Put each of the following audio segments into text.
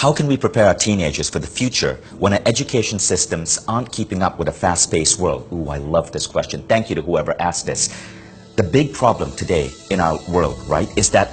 How can we prepare our teenagers for the future when our education systems aren't keeping up with a fast-paced world? Ooh, I love this question. Thank you to whoever asked this. The big problem today in our world, right, is that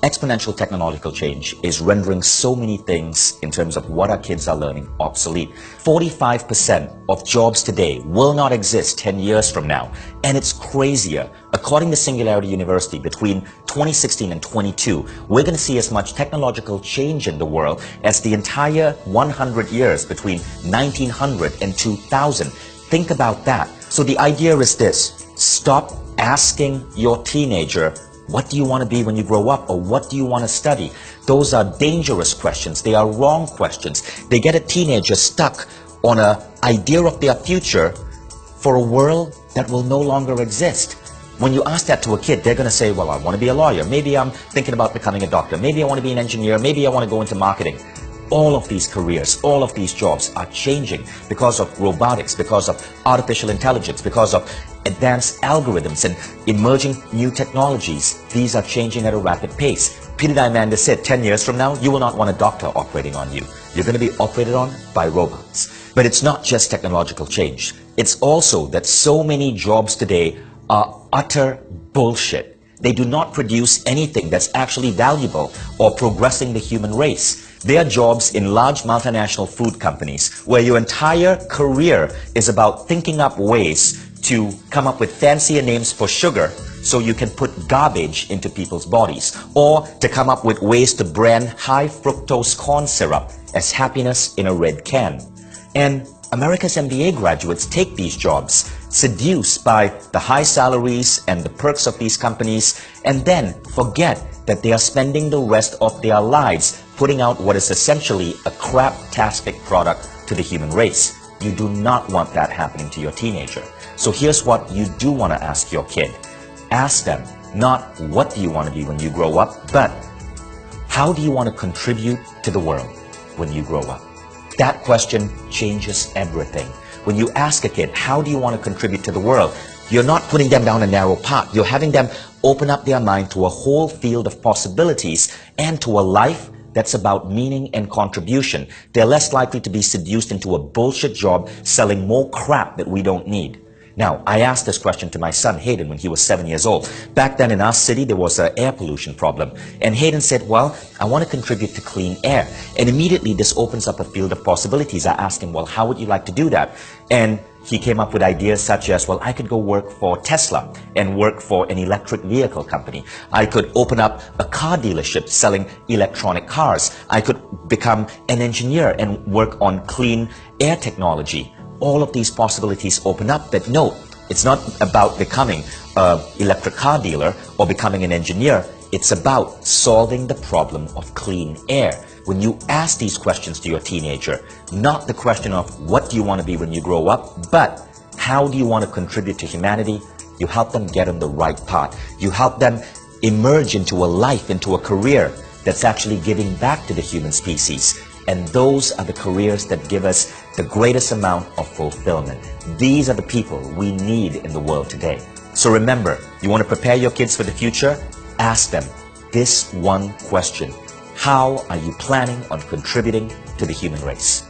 exponential technological change is rendering so many things in terms of what our kids are learning obsolete. 45% of jobs today will not exist 10 years from now. And it's crazier. According to Singularity University, between 2016 and 22, we're going to see as much technological change in the world as the entire 100 years between 1900 and 2000. Think about that. So the idea is this: stop asking your teenager, what do you want to be when you grow up, or what do you want to study? Those are dangerous questions. They are wrong questions. They get a teenager stuck on an idea of their future for a world that will no longer exist. When you ask that to a kid, they're going to say, well, I want to be a lawyer. Maybe I'm thinking about becoming a doctor. Maybe I want to be an engineer. Maybe I want to go into marketing. All of these careers, all of these jobs are changing because of robotics, because of artificial intelligence, because of advanced algorithms and emerging new technologies. These are changing at a rapid pace. Peter Diamandis said 10 years from now, you will not want a doctor operating on you. You're going to be operated on by robots. But it's not just technological change. It's also that so many jobs today are utter bullshit. They do not produce anything that's actually valuable or progressing the human race. They are jobs in large multinational food companies where your entire career is about thinking up ways to come up with fancier names for sugar so you can put garbage into people's bodies, or to come up with ways to brand high fructose corn syrup as happiness in a red can. And America's MBA graduates take these jobs, seduced by the high salaries and the perks of these companies, and then forget that they are spending the rest of their lives putting out what is essentially a crap-tastic product to the human race. You do not want that happening to your teenager. So here's what you do want to ask your kid. Ask them not what do you want to be when you grow up, but how do you want to contribute to the world when you grow up? That question changes everything. When you ask a kid, how do you want to contribute to the world? You're not putting them down a narrow path. You're having them open up their mind to a whole field of possibilities and to a life that's about meaning and contribution. They're less likely to be seduced into a bullshit job selling more crap that we don't need. Now, I asked this question to my son Hayden when he was 7 years old. Back then in our city, there was an air pollution problem. And Hayden said, well, I want to contribute to clean air. And immediately this opens up a field of possibilities. I asked him, well, how would you like to do that? And he came up with ideas such as, well, I could go work for Tesla and work for an electric vehicle company. I could open up a car dealership selling electronic cars. I could become an engineer and work on clean air technology. All of these possibilities open up that no, it's not about becoming an electric car dealer or becoming an engineer. It's about solving the problem of clean air. When you ask these questions to your teenager, not the question of what do you want to be when you grow up, but how do you want to contribute to humanity, you help them get on the right path. You help them emerge into a life, into a career that's actually giving back to the human species. And those are the careers that give us the greatest amount of fulfillment. These are the people we need in the world today. So remember, you want to prepare your kids for the future? Ask them this one question. How are you planning on contributing to the human race?